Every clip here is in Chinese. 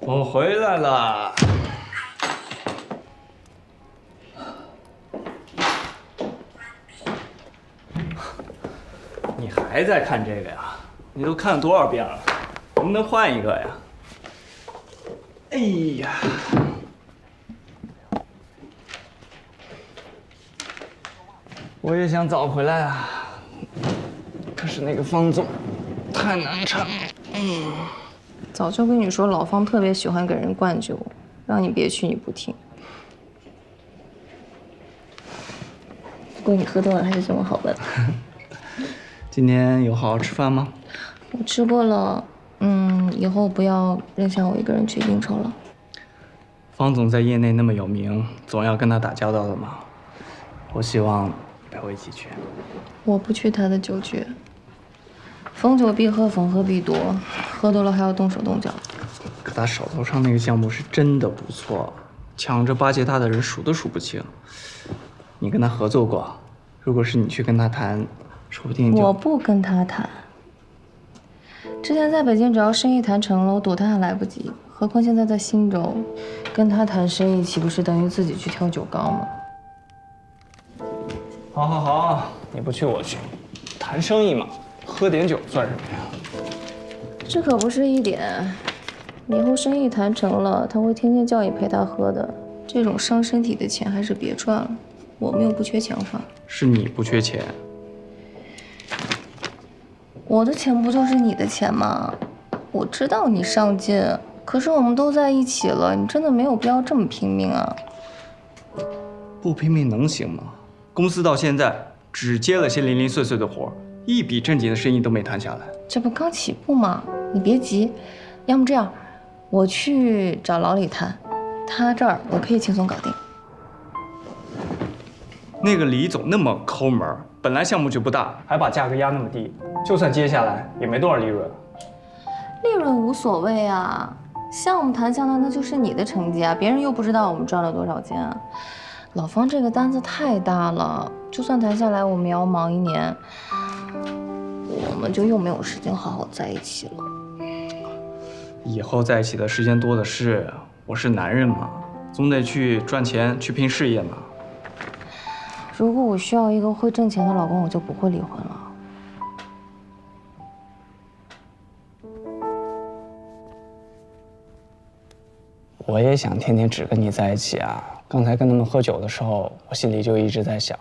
我回来了。你还在看这个呀？你都看了多少遍了？能不能换一个呀？哎呀！我也想早回来啊，可是那个方总太难缠了。早就跟你说，老方特别喜欢给人灌酒，让你别去你不听。不过你喝多了还是这么好问。今天有好好吃饭吗？我吃过了，以后不要扔下我一个人去应酬了。方总在业内那么有名，总要跟他打交道的嘛。我希望陪我一起去。我不去他的酒局。逢酒必喝，逢喝必夺，喝多了还要动手动脚。可他手头上那个项目是真的不错，抢着巴结他的人数都数不清。你跟他合作过，如果是你去跟他谈，说不定就……我不跟他谈。之前在北京，只要生意谈成了，我躲他还来不及，何况现在在新州，跟他谈生意，岂不是等于自己去挑酒缸吗？好，好，好，你不去我去，谈生意嘛，喝点酒算什么呀？这可不是一点，以后生意谈成了，他会天天叫你陪他喝的，这种伤身体的钱还是别赚了。我们又不缺钱花。是你不缺钱。我的钱不就是你的钱吗？我知道你上进，可是我们都在一起了，你真的没有必要这么拼命啊！不拼命能行吗？公司到现在只接了些零零碎碎的活，一笔正经的生意都没谈下来。这不刚起步吗？你别急，要么这样，我去找老李谈，他这儿我可以轻松搞定。那个李总那么抠门，本来项目就不大，还把价格压那么低，就算接下来也没多少利润。利润无所谓啊，项目谈下来那就是你的成绩啊，别人又不知道我们赚了多少钱啊。老方这个单子太大了，就算谈下来，我们也要忙1年，我们就又没有时间好好在一起了。以后在一起的时间多的是，我是男人嘛，总得去赚钱，去拼事业嘛。如果我需要一个会挣钱的老公，我就不会离婚了。我也想天天只跟你在一起啊！刚才跟他们喝酒的时候，我心里就一直在想，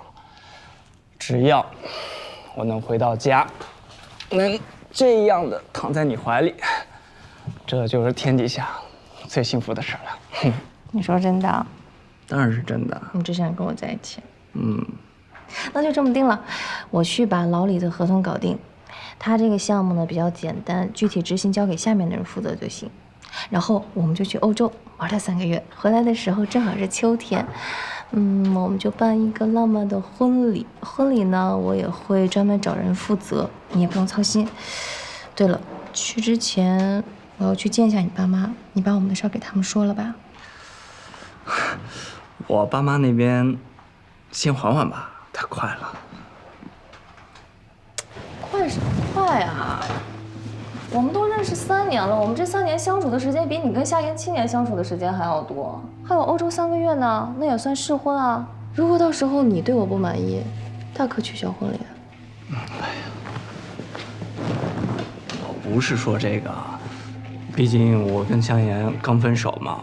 只要我能回到家，能这样的躺在你怀里，这就是天底下最幸福的事了。你说真的？当然是真的。你只想跟我在一起？那就这么定了。我去把老李的合同搞定，他这个项目呢比较简单，具体执行交给下面的人负责就行。然后我们就去欧洲玩了3个月，回来的时候正好是秋天，我们就办一个浪漫的婚礼。婚礼呢，我也会专门找人负责，你也不用操心。对了，去之前我要去见一下你爸妈，你把我们的事儿给他们说了吧？我爸妈那边先缓缓吧，太快了。快什么快啊！我们都认识3年了，我们这3年相处的时间比你跟夏言7年相处的时间还要多，还有欧洲3个月呢，那也算试婚啊。如果到时候你对我不满意，大可取消婚礼。我不是说这个，毕竟我跟香妍刚分手嘛，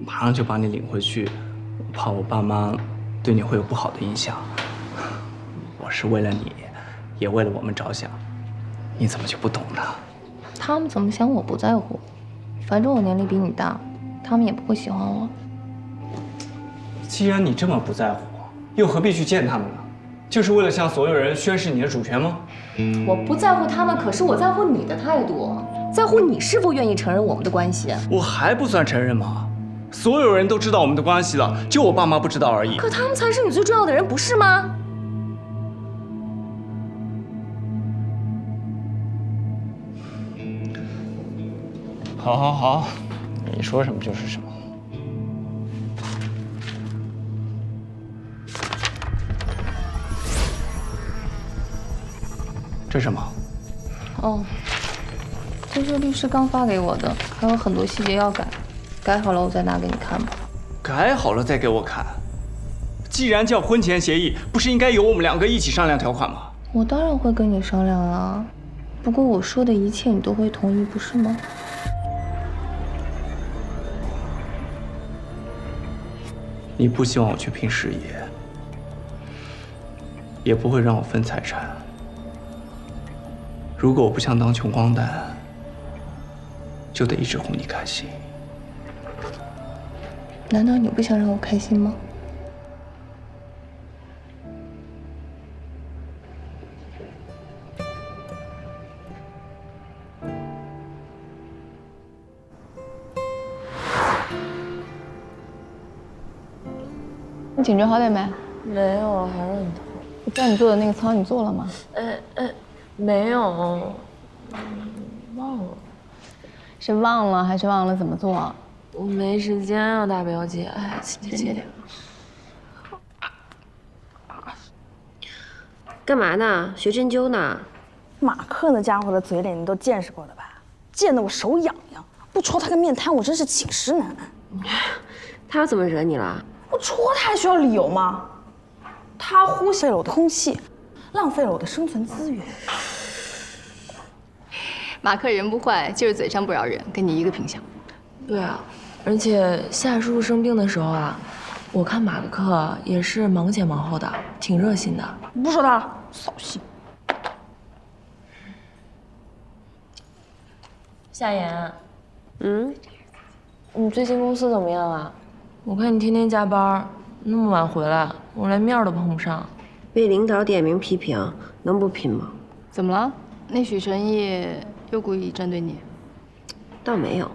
马上就把你领回去，我怕我爸妈对你会有不好的印象。我是为了你，也为了我们着想，你怎么就不懂呢？他们怎么想我不在乎，反正我年龄比你大，他们也不会喜欢我。既然你这么不在乎，又何必去见他们呢？就是为了向所有人宣示你的主权吗？我不在乎他们，可是我在乎你的态度，在乎你是否愿意承认我们的关系。我还不算承认吗？所有人都知道我们的关系了，就我爸妈不知道而已。可他们才是你最重要的人，不是吗？好，好，好，你说什么就是什么。这是什么？哦，这是律师刚发给我的，还有很多细节要改。改好了我再拿给你看吧。改好了再给我看。既然叫婚前协议，不是应该由我们2个一起商量条款吗？我当然会跟你商量啊，不过我说的一切你都会同意，不是吗？你不希望我去拼事业，也不会让我分财产。如果我不想当穷光蛋，就得一直哄你开心。难道你不想让我开心吗？你颈椎好点没？没有，还是很痛。我叫你做的那个操，你做了吗？没有，忘了。是忘了还是忘了怎么做？我没时间啊，大表姐。哎，请接点。干嘛呢？学针灸呢？马克那家伙的嘴脸你都见识过的吧？见得我手痒痒，不戳他个面瘫，我真是寝食难安。他又怎么惹你了？我戳他还需要理由吗？他呼吸了我的空气，浪费了我的生存资源。马克人不坏，就是嘴上不饶人，跟你一个品相。对啊，而且夏叔叔生病的时候啊，我看马克也是忙前忙后的，挺热心的。不说他了，扫兴。夏言，你最近公司怎么样啊？我看你天天加班，那么晚回来，我连面都碰不上。被领导点名批评，能不拼吗？怎么了？那许成义又故意针对你？倒没有，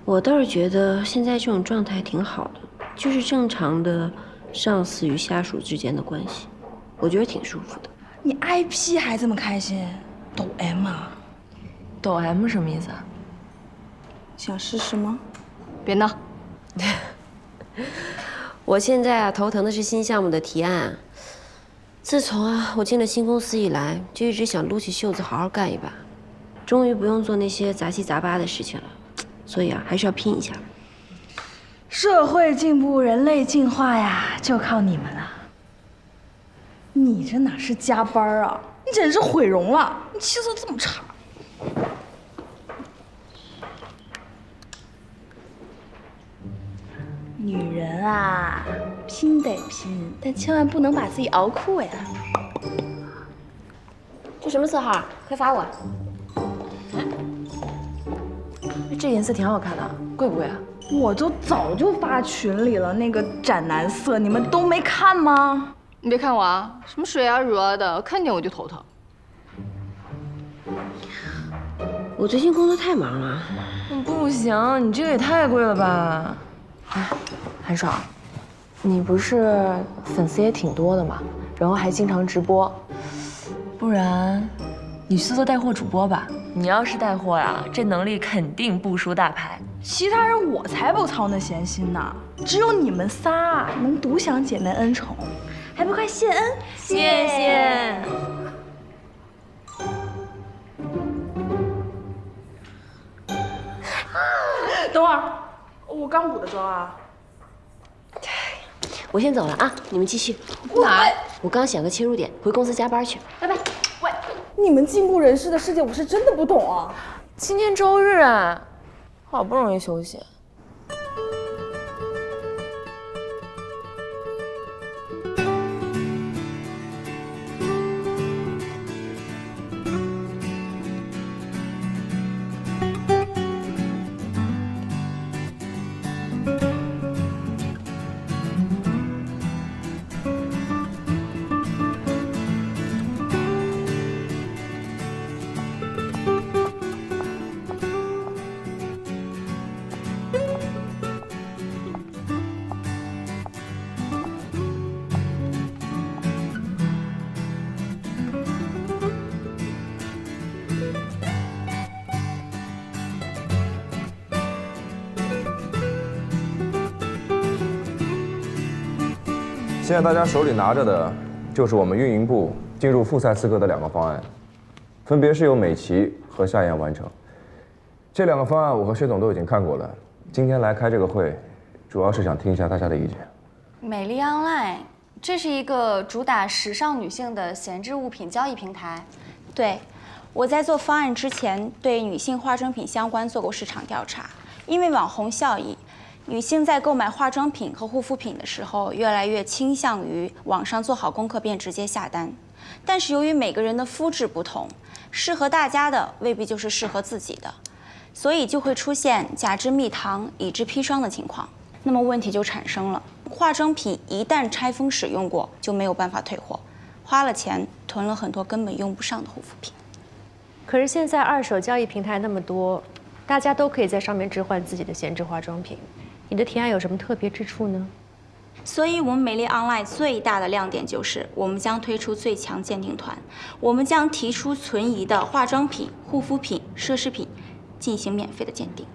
我倒是觉得现在这种状态挺好的，就是正常的上司与下属之间的关系，我觉得挺舒服的。你 IP 还这么开心，抖 M 啊？抖 M 什么意思啊？想试试吗？别闹。我现在啊头疼的是新项目的提案。自从我进了新公司以来，就一直想撸起袖子好好干一把，终于不用做那些杂七杂八的事情了，所以还是要拼一下。社会进步，人类进化呀，就靠你们了。你这哪是加班啊？你简直是毁容了！你气色这么差。女人啊，拼得拼，但千万不能把自己熬哭呀。这什么色号？快发我！这颜色挺好看的，贵不贵啊？我就早就发群里了，那个斩男色，你们都没看吗？你别看我啊，什么水啊乳啊的，看见我就头疼。我最近工作太忙了。不行，你这个也太贵了吧？哎，韩爽，你不是粉丝也挺多的嘛，然后还经常直播，不然你去做带货主播吧。你要是带货呀，这能力肯定不输大牌。其他人我才不操那闲心呢，只有你们仨能独享姐妹恩宠，还不快谢恩？谢谢。等会儿，我刚补的妆啊。我先走了啊，你们继续。哪？我刚想个切入点，回公司加班去，拜拜。喂，你们进步人士的世界我是真的不懂啊。今天周日啊，好不容易休息。现在大家手里拿着的，就是我们运营部进入复赛资格的2个方案，分别是由美琪和夏言完成。这2个方案我和薛总都已经看过了，今天来开这个会，主要是想听一下大家的意见。美丽 Online， 这是一个主打时尚女性的闲置物品交易平台。对，我在做方案之前，对女性化妆品相关做过市场调查。因为网红效益，女性在购买化妆品和护肤品的时候，越来越倾向于网上做好功课便直接下单。但是由于每个人的肤质不同，适合大家的未必就是适合自己的，所以就会出现假肢蜜糖、以致砒霜的情况。那么问题就产生了，化妆品一旦拆封使用过，就没有办法退货，花了钱囤了很多根本用不上的护肤品。可是现在二手交易平台那么多，大家都可以在上面置换自己的闲置化妆品，你的提案有什么特别之处呢？所以，我们美丽 Online 最大的亮点就是，我们将推出最强鉴定团，我们将提出存疑的化妆品、护肤品、奢侈品，进行免费的鉴定。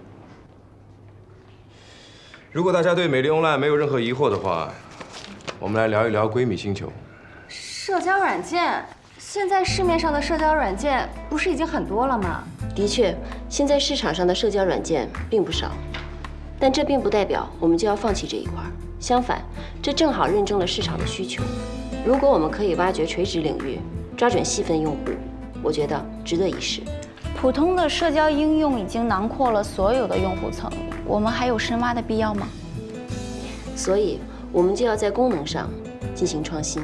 如果大家对美丽 Online 没有任何疑惑的话，我们来聊一聊闺蜜星球。社交软件，现在市面上的社交软件不是已经很多了吗？的确，现在市场上的社交软件并不少，但这并不代表我们就要放弃这一块。相反，这正好认证了市场的需求。如果我们可以挖掘垂直领域，抓准细分用户，我觉得值得一试。普通的社交应用已经囊括了所有的用户层，我们还有深挖的必要吗？所以，我们就要在功能上进行创新。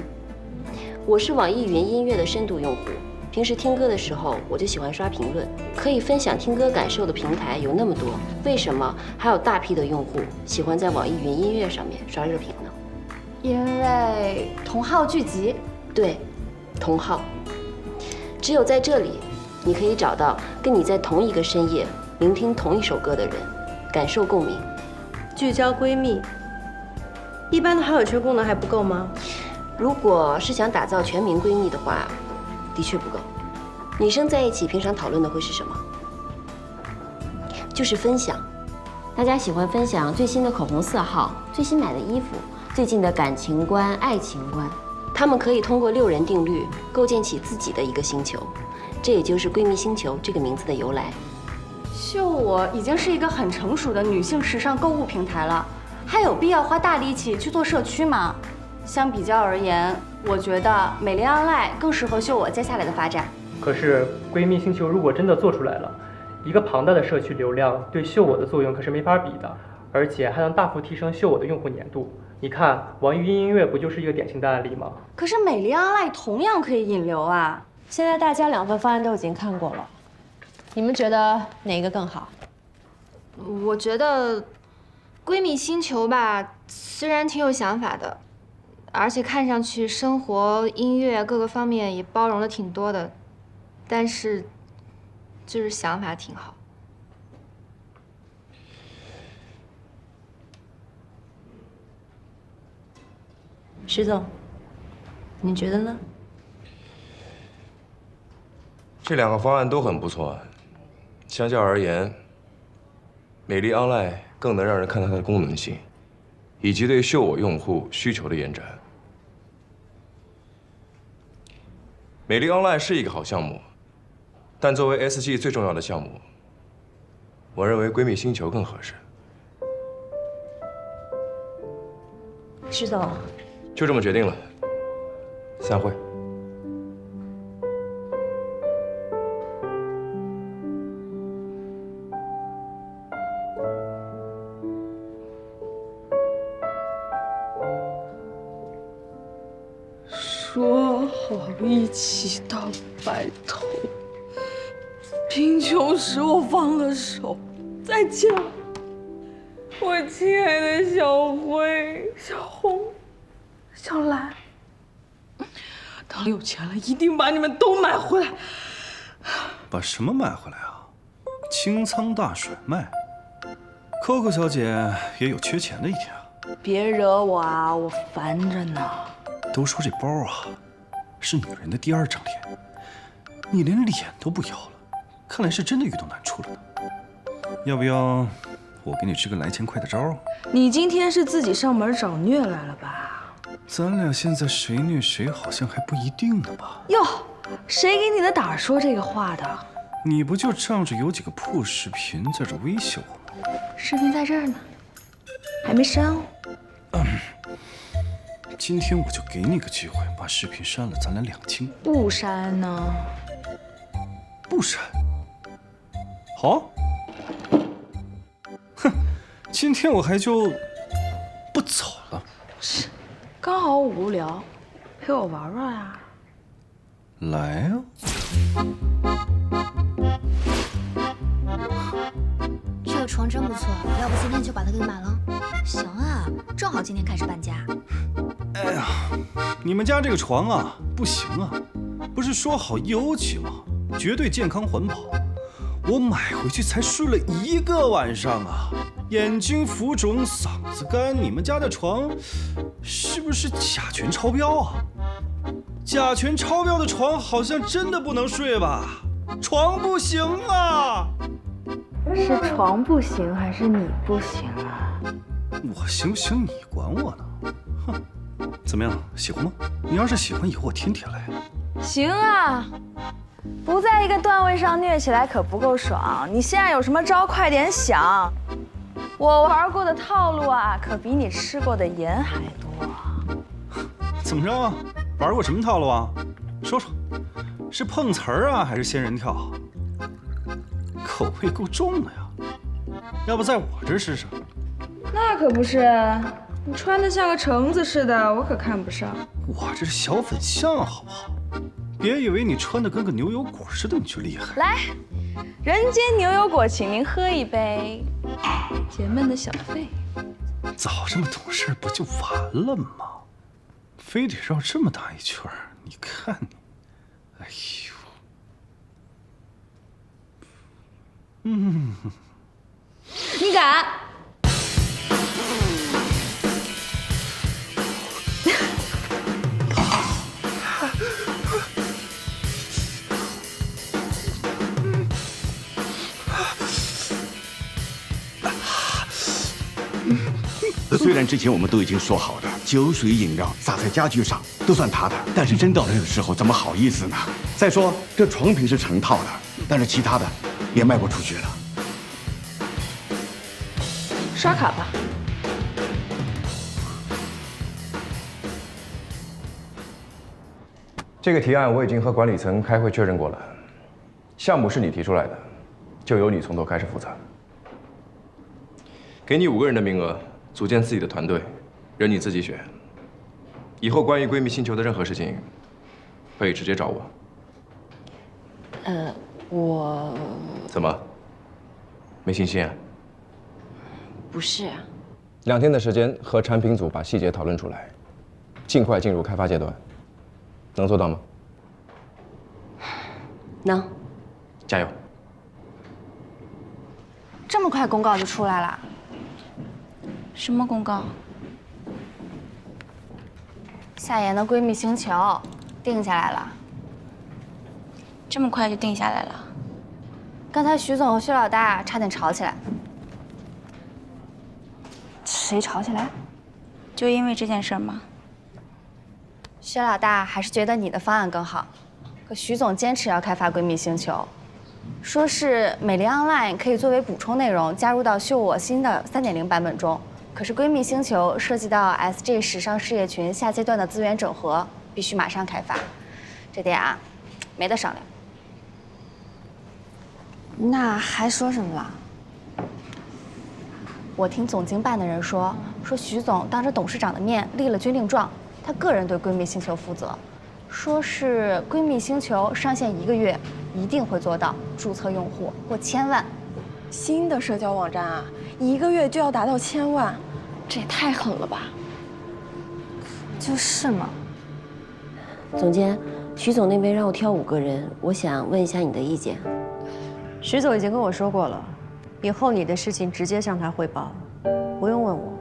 我是网易云音乐的深度用户，平时听歌的时候我就喜欢刷评论。可以分享听歌感受的平台有那么多，为什么还有大批的用户喜欢在网易云音乐上面刷热评呢？因为同好聚集。对，同好。只有在这里，你可以找到跟你在同一个深夜聆听同一首歌的人，感受共鸣。聚焦闺蜜，一般的好友圈功能还不够吗？如果是想打造全民闺蜜的话，的确不够。女生在一起平常讨论的会是什么？就是分享。大家喜欢分享最新的口红色号、最新买的衣服、最近的感情观、爱情观。她们可以通过6人定律构建起自己的一个星球，这也就是闺蜜星球这个名字的由来。秀我已经是一个很成熟的女性时尚购物平台了，还有必要花大力气去做社区吗？相比较而言，我觉得美丽 Online 更适合秀我接下来的发展。可是闺蜜星球如果真的做出来了，一个庞大的社区流量对秀我的作用可是没法比的，而且还能大幅提升秀我的用户粘度。你看网易云音乐不就是一个典型的案例吗？可是美丽 Online 同样可以引流啊！现在大家2份方案都已经看过了，你们觉得哪个更好？我觉得闺蜜星球吧，虽然挺有想法的，而且看上去生活、音乐各个方面也包容的挺多的，但是就是想法挺好。石总，你觉得呢？这2个方案都很不错，相较而言，美丽 Online 更能让人看到它的功能性，以及对秀我用户需求的延展。美丽 Online 是一个好项目，但作为 SG 最重要的项目，我认为闺蜜星球更合适。石总，就这么决定了，散会。说好一起到白头，贫穷使我放了手。再见，我亲爱的小灰、小红、小蓝。等有钱了，一定把你们都买回来。把什么买回来啊？清仓大甩卖。Coco 小姐也有缺钱的一天啊。别惹我啊，我烦着呢。都说这包啊，是女人的第2张脸，你连脸都不要了，看来是真的遇到难处了呢。要不要我给你支个来钱快的招？你今天是自己上门找虐来了吧？咱俩现在谁虐谁好像还不一定呢吧？哟，谁给你的胆说这个话的？你不就仗着有几个破视频在这威胁我吗？视频在这儿呢，还没删哦。今天我就给你个机会，把视频删了，咱俩两清。不删呢？不删。好。哼，今天我还就不走了。是，刚好我无聊，陪我玩玩呀。来啊！这个床真不错，要不今天就把它给买了？行啊，正好今天开始搬家。哎呀，你们家这个床啊，不行啊！不是说好1欧起吗？绝对健康环保。我买回去才睡了1个晚上啊，眼睛浮肿，嗓子干。你们家的床是不是甲醛超标啊？甲醛超标的床好像真的不能睡吧？床不行啊！是床不行还是你不行啊？我行不行你管我呢？哼，怎么样，喜欢吗？你要是喜欢，以后我天天来。行啊，不在一个段位上虐起来可不够爽。你现在有什么招，快点想。我玩过的套路啊，可比你吃过的盐还多。怎么着啊？玩过什么套路啊？说说，是碰瓷儿啊，还是仙人跳？口味够重的呀，要不在我这试试？那可不是，你穿的像个橙子似的，我可看不上。我这是小粉象，好不好？别以为你穿的跟个牛油果似的你就厉害。来，人间牛油果，请您喝一杯，解闷的小费。早这么懂事不就完了吗？非得绕这么大一圈儿，你看你，哎呦，你敢？虽然之前我们都已经说好的，酒水饮料洒在家具上都算他的，但是真到了这个时候，怎么好意思呢？再说这床品是成套的，但是其他的也卖不出去了。刷卡吧。这个提案我已经和管理层开会确认过了，项目是你提出来的，就由你从头开始负责。给你5个人的名额，组建自己的团队，任你自己选。以后关于闺蜜星球的任何事情，可以直接找我。我怎么？没信心啊？不是啊。2天的时间和产品组把细节讨论出来，尽快进入开发阶段，能做到吗？能。加油！这么快公告就出来了？什么公告？夏言的闺蜜星球定下来了。这么快就定下来了？刚才徐总和薛老大差点吵起来。谁吵起来？就因为这件事吗？薛老大还是觉得你的方案更好，可徐总坚持要开发闺蜜星球，说是美丽 Online 可以作为补充内容加入到秀我新的3.0版本中。可是闺蜜星球涉及到 SG 时尚事业群下阶段的资源整合，必须马上开发，这点啊，没得商量。那还说什么了？我听总经办的人说徐总当着董事长的面立了军令状，他个人对闺蜜星球负责，说是闺蜜星球上线1个月，一定会做到注册用户过1000万。新的社交网站啊，1个月就要达到1000万，这也太狠了吧！就是嘛。总监，徐总那边让我挑5个人，我想问一下你的意见。徐总已经跟我说过了，以后你的事情直接向他汇报，不用问我。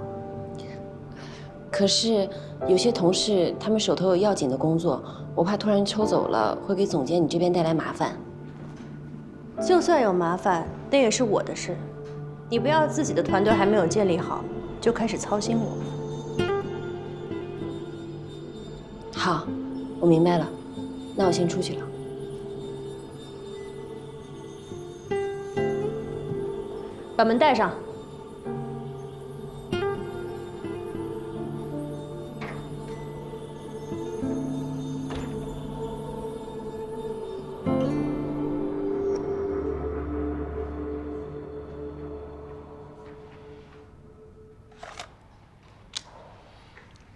可是有些同事他们手头有要紧的工作，我怕突然抽走了会给总监你这边带来麻烦。就算有麻烦，那也是我的事，你不要自己的团队还没有建立好，就开始操心我。好，我明白了，那我先出去了。把门带上。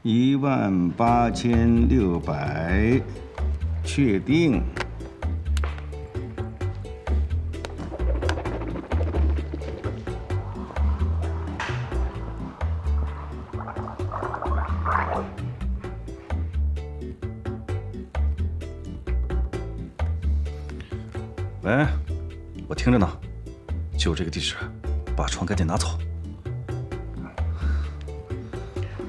18600，确定。喂，我听着呢，就这个地址，把床赶紧拿走。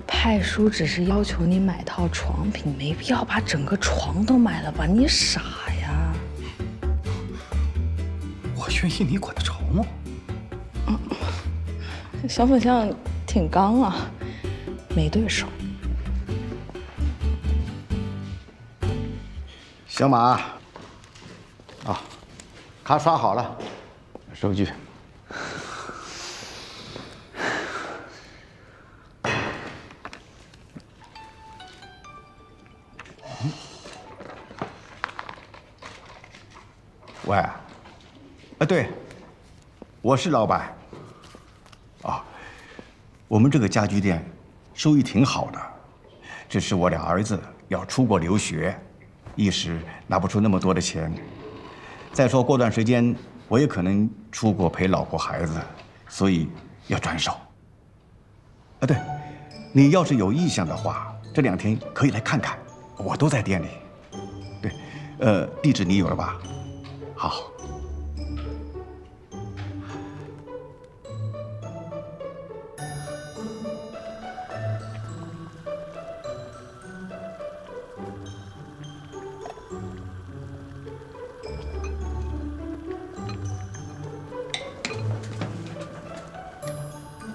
派叔只是要求你买套床品，没必要把整个床都买了吧？你傻呀！我愿意，你管得着吗？小粉象挺刚啊，没对手。小马，啊，卡刷好了，收据。喂，对，我是老板。啊，我们这个家居店收益挺好的，只是我俩儿子要出国留学，一时拿不出那么多的钱。再说过段时间我也可能出国陪老婆孩子，所以要转手。对，你要是有意向的话，这2天可以来看看，我都在店里。对，地址你有了吧？好。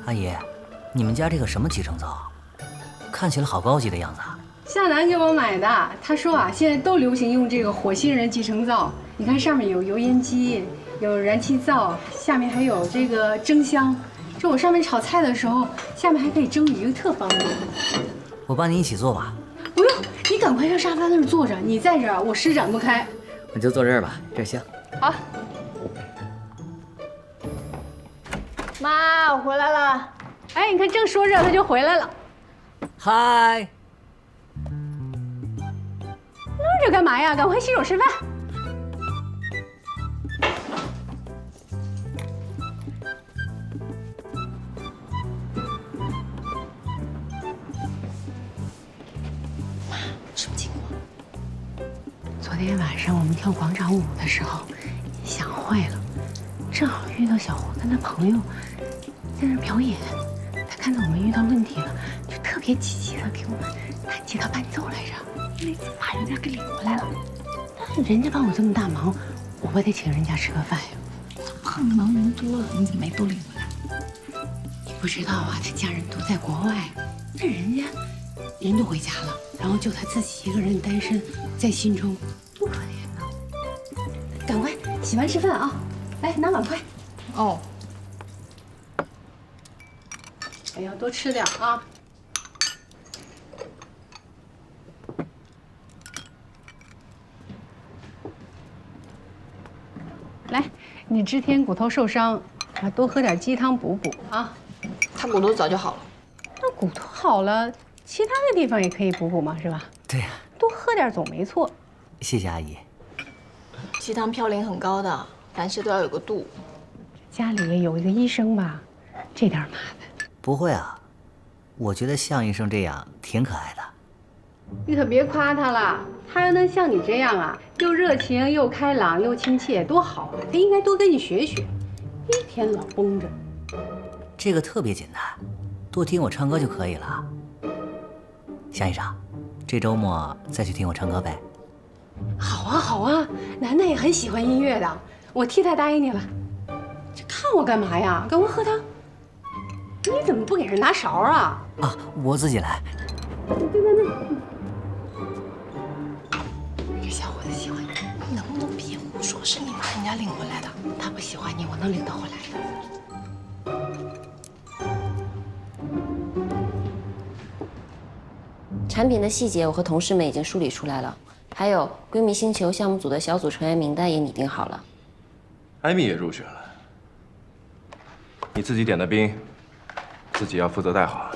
阿姨，你们家这个什么集成灶，看起来好高级的样子啊！向南给我买的，他说啊，现在都流行用这个火星人集成灶。你看上面有油烟机，有燃气灶，下面还有这个蒸箱。这我上面炒菜的时候，下面还可以蒸鱼，特方便。我帮你一起做吧。不用，你赶快上沙发那儿坐着。你在这儿，我施展不开。我就坐这儿吧，这儿香。好。妈，我回来了。哎，你看正说着，他就回来了。嗨。愣着干嘛呀？赶快洗手吃饭。妈，什么情况？昨天晚上我们跳广场舞的时候，想坏了，正好遇到小胡跟他朋友在那表演。他看到我们遇到问题了，就特别积极的给我们弹吉他伴奏来着。那次把人家给领回来了，但是人家帮我这么大忙，我不得请人家吃个饭呀？怎么帮的忙人多了，你怎么没都领回来？你不知道啊，他家人都在国外，那人家人都回家了，然后就他自己一个人单身在心中，多可怜呐！赶快洗完吃饭啊，来拿碗筷。哦。哎呀，多吃点啊。来，你之前骨头受伤，啊，多喝点鸡汤补补啊。他骨头早就好了。那骨头好了，其他的地方也可以补补嘛，是吧？对呀。多喝点总没错。谢谢阿姨。鸡汤嘌呤很高的，凡事都要有个度。家里有一个医生吧，这点麻烦。不会啊，我觉得向医生这样挺可爱的。你可别夸他了，他要能像你这样啊，又热情又开朗又亲切，多好啊！他应该多跟你学学，一天老绷着。这个特别简单，多听我唱歌就可以了。向医生，这周末再去听我唱歌呗。好啊好啊，楠楠也很喜欢音乐的，我替他答应你了。这看我干嘛呀？赶快喝汤。你怎么不给人拿勺啊？啊，我自己来。这小伙子喜欢你，能不能别胡说？是你把人家领回来的，他不喜欢你，我能领他回来的。产品的细节我和同事们已经梳理出来了，还有闺蜜星球项目组的小组成员名单也拟定好了。艾米也入选了，你自己点的兵，自己要负责带好。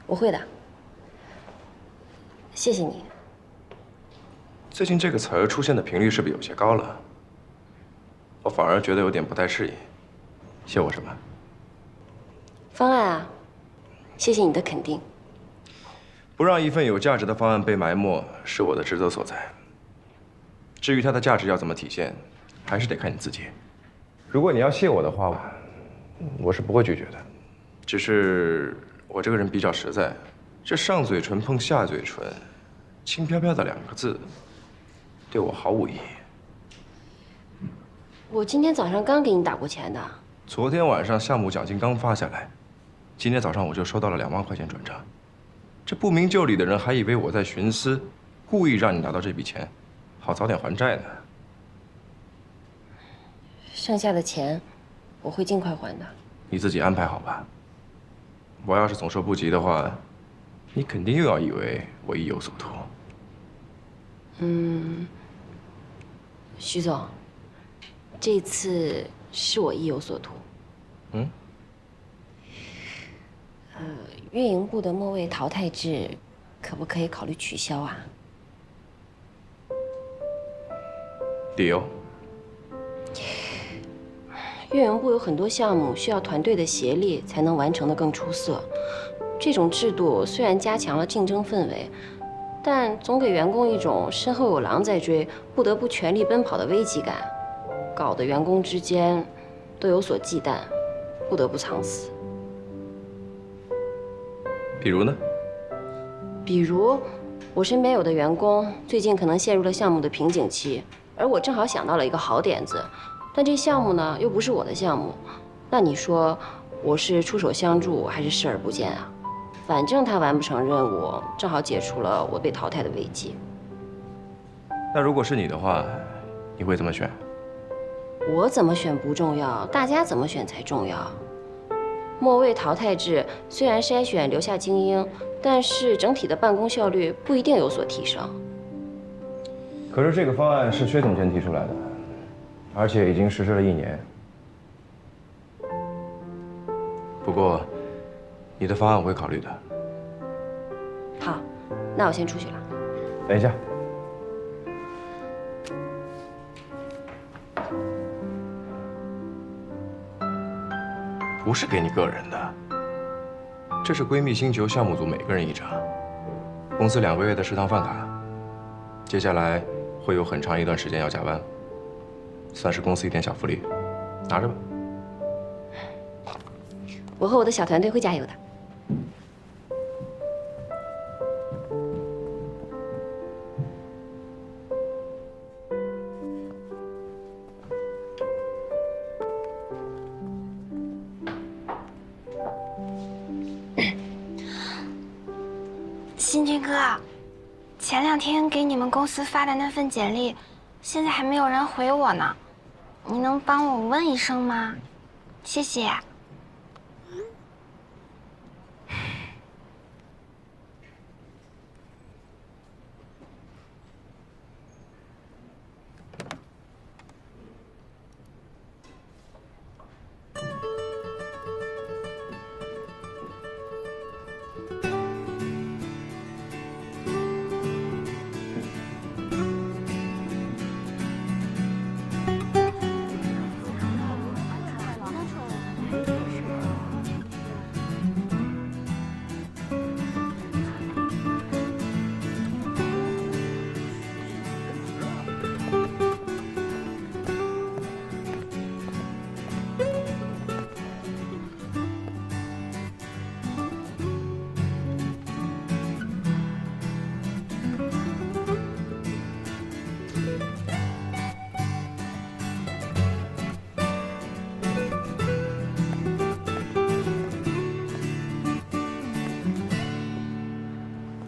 我会的，谢谢你。最近这个词儿出现的频率是不是有些高了？我反而觉得有点不太适应。谢我什么？方案啊，谢谢你的肯定。不让一份有价值的方案被埋没，是我的职责所在。至于它的价值要怎么体现，还是得看你自己。如果你要谢我的话，我是不会拒绝的。只是我这个人比较实在，这上嘴唇碰下嘴唇，轻飘飘的2个字，对我毫无意义。我今天早上刚给你打过钱的。昨天晚上项目奖金刚发下来，今天早上我就收到了2万块钱转账。这不明就里的人还以为我在徇私，故意让你拿到这笔钱，好早点还债呢。剩下的钱，我会尽快还的。你自己安排好吧。我要是总收不及的话，你肯定又要以为我意有所图。徐总，这次是我意有所图。运营部的末位淘汰制，可不可以考虑取消啊？理由？运营部有很多项目需要团队的协力才能完成得更出色。这种制度虽然加强了竞争氛围，但总给员工一种身后有狼在追，不得不全力奔跑的危机感，搞得员工之间都有所忌惮，不得不藏私。比如呢？比如，我身边有的员工最近可能陷入了项目的瓶颈期，而我正好想到了一个好点子，但这项目呢又不是我的项目，那你说我是出手相助还是视而不见啊？反正他完不成任务，正好解除了我被淘汰的危机。那如果是你的话，你会怎么选？我怎么选不重要，大家怎么选才重要。末位淘汰制虽然筛选留下精英，但是整体的办公效率不一定有所提升。可是这个方案是薛总监提出来的，而且已经实施了1年。不过，你的方案我会考虑的。好，那我先出去了。等一下。不是给你个人的，这是闺蜜星球项目组每个人1张，公司2个月的食堂饭卡。接下来会有很长一段时间要加班，算是公司一点小福利，拿着吧。我和我的小团队会加油的。新军哥，前2天给你们公司发的那份简历，现在还没有人回我呢，你能帮我问一声吗？谢谢。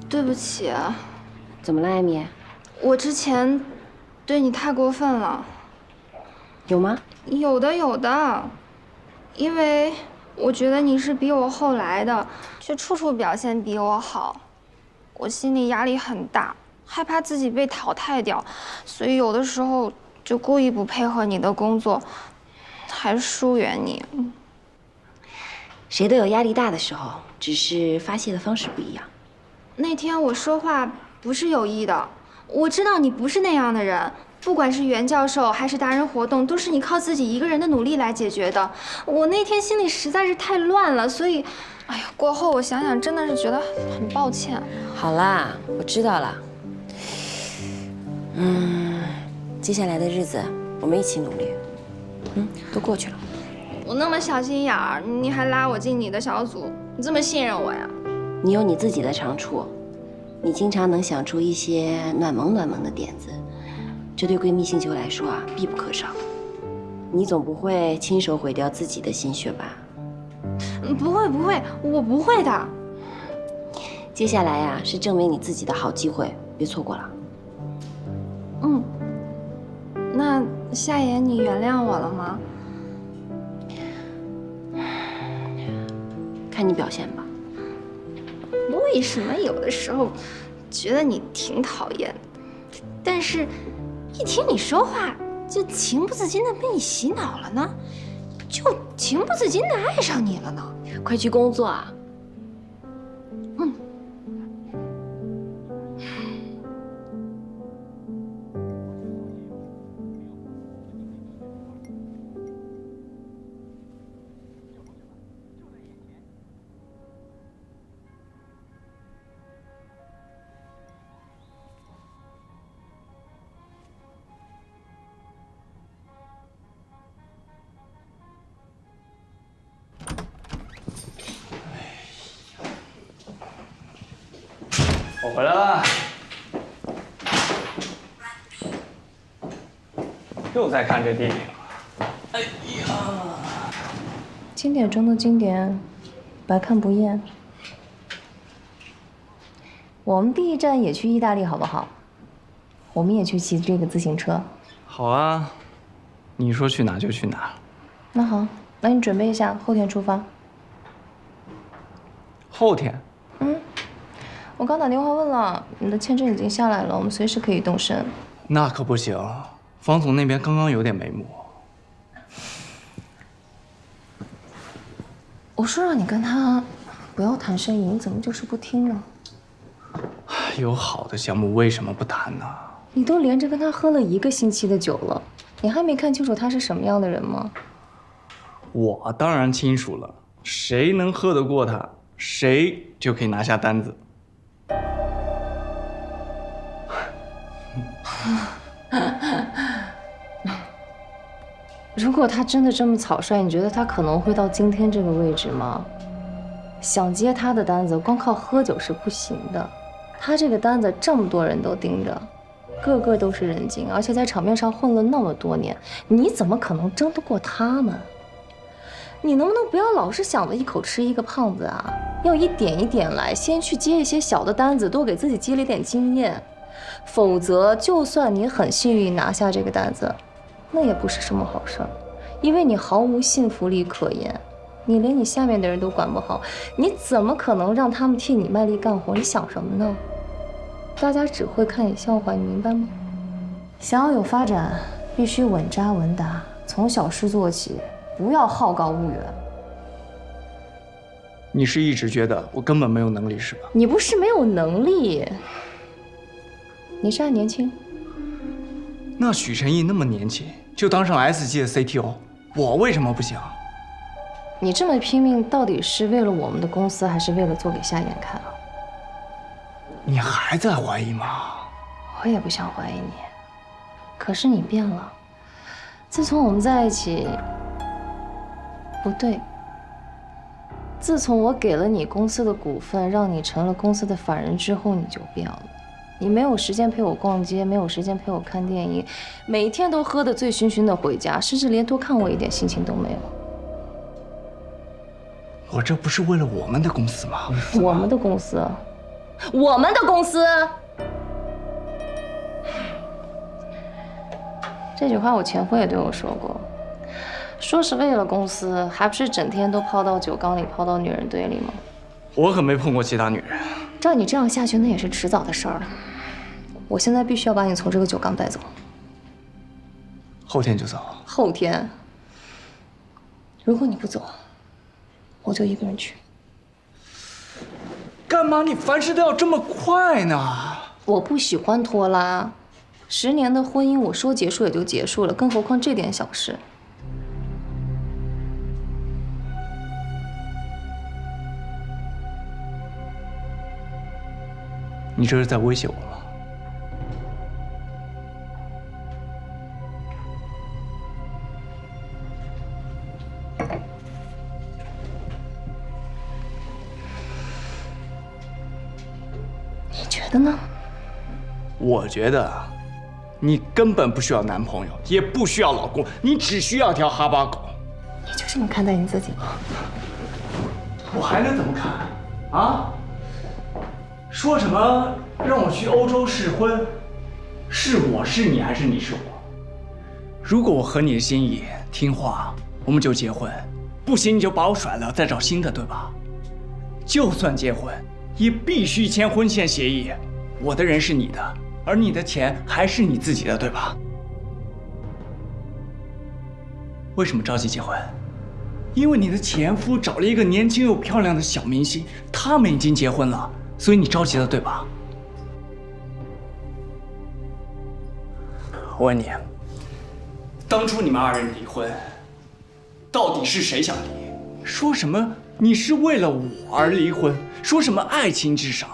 对不起啊，怎么了，艾米？我之前对你太过分了。有吗？有的，有的。因为我觉得你是比我后来的，却处处表现比我好。我心里压力很大，害怕自己被淘汰掉，所以有的时候就故意不配合你的工作，还疏远你。谁都有压力大的时候，只是发泄的方式不一样。那天我说话不是有意的，我知道你不是那样的人。不管是袁教授还是达人活动，都是你靠自己一个人的努力来解决的。我那天心里实在是太乱了，所以，哎呀，过后我想想，真的是觉得很抱歉。好啦，我知道了。接下来的日子我们一起努力。都过去了。我那么小心眼儿，你还拉我进你的小组，你这么信任我呀？你有你自己的长处，你经常能想出一些暖萌暖萌的点子。这对闺蜜星球来说啊，必不可少。你总不会亲手毁掉自己的心血吧？不会，我不会的。接下来呀，是证明你自己的好机会，别错过了。那夏言，你原谅我了吗？看你表现吧。为什么有的时候觉得你挺讨厌，但是一听你说话就情不自禁的被你洗脑了呢？就情不自禁的爱上你了呢？快去工作啊！我回来了，又在看这电影。哎呀，经典中的经典，百看不厌。我们第一站也去意大利好不好？我们也去骑这个自行车。好啊，你说去哪就去哪。那好，那你准备一下，后天出发。后天？我刚打电话问了，你的签证已经下来了，我们随时可以动身。那可不行，方总那边刚刚有点眉目。我说让你跟他不要谈生意，你怎么就是不听呢？有好的项目为什么不谈呢？你都连着跟他喝了1个星期的酒了，你还没看清楚他是什么样的人吗？我当然清楚了，谁能喝得过他，谁就可以拿下单子。如果他真的这么草率，你觉得他可能会到今天这个位置吗？想接他的单子，光靠喝酒是不行的。他这个单子这么多人都盯着，个个都是人精，而且在场面上混了那么多年，你怎么可能争得过他们？你能不能不要老是想着一口吃一个胖子啊？要一点一点来，先去接一些小的单子，多给自己积累点经验。否则，就算你很幸运拿下这个单子，那也不是什么好事儿，因为你毫无信服力可言，你连你下面的人都管不好，你怎么可能让他们替你卖力干活？你想什么呢？大家只会看你笑话，你明白吗？想要有发展，必须稳扎稳打，从小事做起，不要好高骛远。你是一直觉得我根本没有能力是吧？你不是没有能力，你是还年轻。那许成义那么年轻就当上 S 级的 CTO， 我为什么不行？你这么拼命，到底是为了我们的公司，还是为了做给夏言看啊？你还在怀疑吗？我也不想怀疑你，可是你变了。自从我们在一起，不对，自从我给了你公司的股份，让你成了公司的法人之后，你就变了。你没有时间陪我逛街，没有时间陪我看电影，每天都喝得醉醺醺的回家，甚至连多看我一点心情都没有。我这不是为了我们的公司吗？我们的公司，我们的公司。这句话我前夫也对我说过，说是为了公司，还不是整天都泡到酒缸里，泡到女人堆里吗？我可没碰过其他女人，照你这样下去，那也是迟早的事儿了。我现在必须要把你从这个酒缸带走。后天就走。后天，如果你不走，我就一个人去。干嘛你凡事都要这么快呢？我不喜欢拖拉。10年的婚姻，我说结束也就结束了，更何况这点小事。你这是在威胁我吗？你觉得呢？我觉得，你根本不需要男朋友，也不需要老公，你只需要条哈巴狗。你就这么看待你自己吗？我还能怎么看？啊？说什么让我去欧洲试婚？是我是你还是你是我？如果我合你的心意，听话，我们就结婚；不行你就把我甩了，再找新的，对吧？就算结婚，也必须签婚前协议。我的人是你的，而你的钱还是你自己的，对吧？为什么着急结婚？因为你的前夫找了一个年轻又漂亮的小明星，他们已经结婚了，所以你着急了，对吧？我问你，当初你们2人离婚，到底是谁想离？说什么你是为了我而离婚，说什么爱情至上，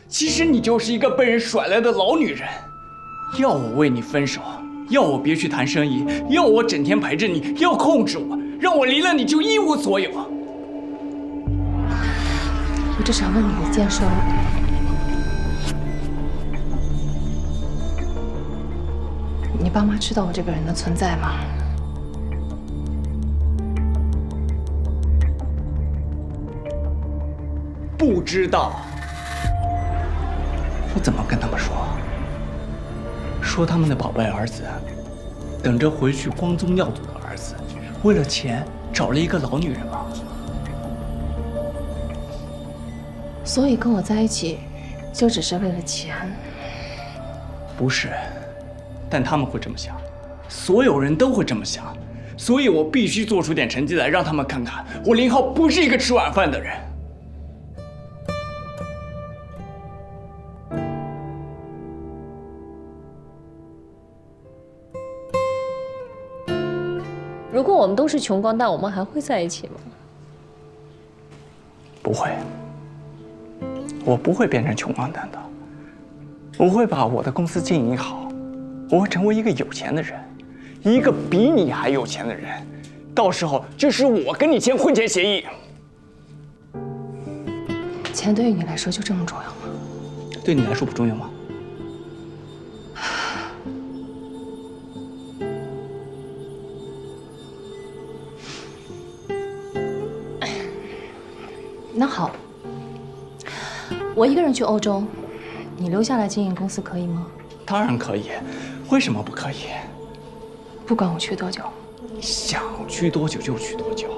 其实你就是一个被人甩来的老女人。要我为你分手，要我别去谈生意，要我整天陪着你，要控制我，让我离了你就一无所有。我只想问你一件事儿。你爸妈知道我这个人的存在吗？不知道。我怎么跟他们说？说他们的宝贝儿子，等着回去光宗耀祖的儿子，为了钱找了一个老女人吗？所以跟我在一起，就只是为了钱？不是。但他们会这么想，所有人都会这么想，所以我必须做出点成绩来，让他们看看我林浩不是一个吃晚饭的人。如果我们都是穷光蛋，我们还会在一起吗？不会，我不会变成穷光蛋的，我会把我的公司经营好。我会成为一个有钱的人，一个比你还有钱的人，到时候就是我跟你签婚前协议。钱对于你来说就这么重要吗？对你来说不重要吗？那好，我一个人去欧洲，你留下来经营公司可以吗？当然可以。为什么不可以？不管我去多久，想去多久就去多久。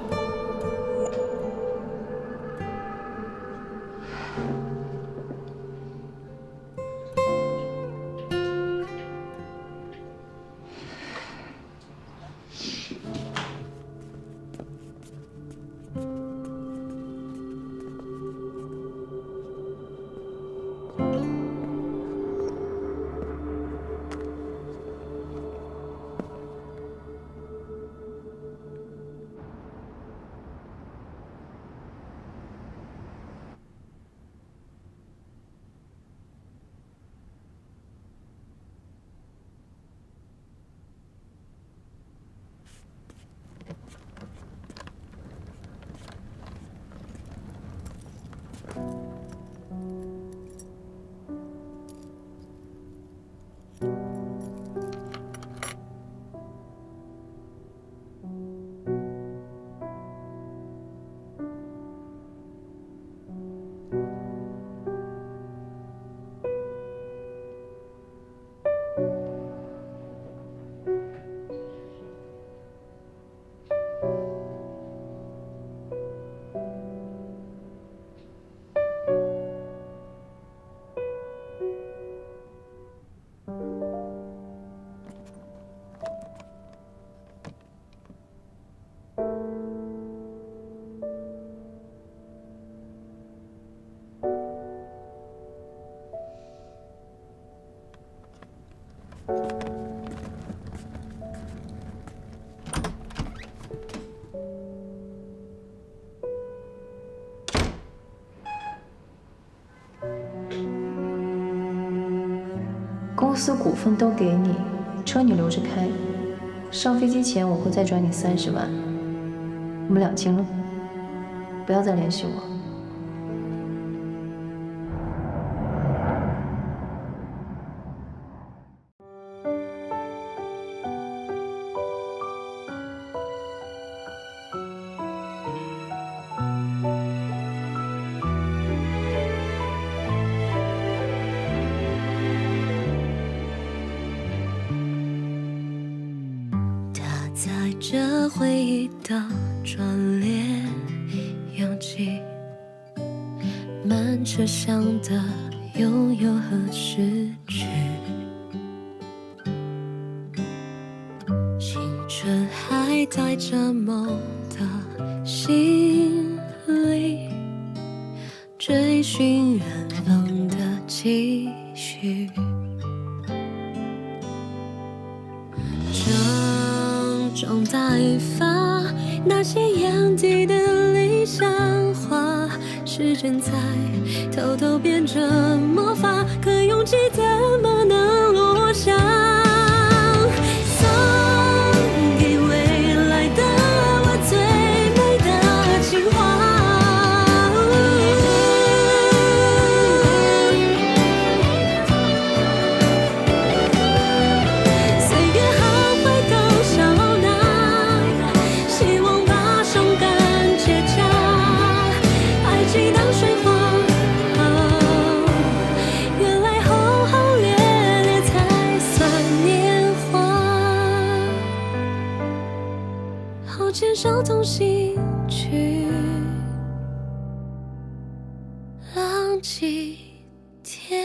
公司股份都给你，车你留着开，上飞机前我会再转你30万，我们两清了，不要再联系我。在这回忆的转列扬起，满车厢的拥有和失去，青春还带着梦的心里，追寻远方的期许。装待发，那些眼底的理想化，时间在偷偷变成魔法，可勇气怎么能落下？送给未来的我最美的情话。牵手同行去，浪迹天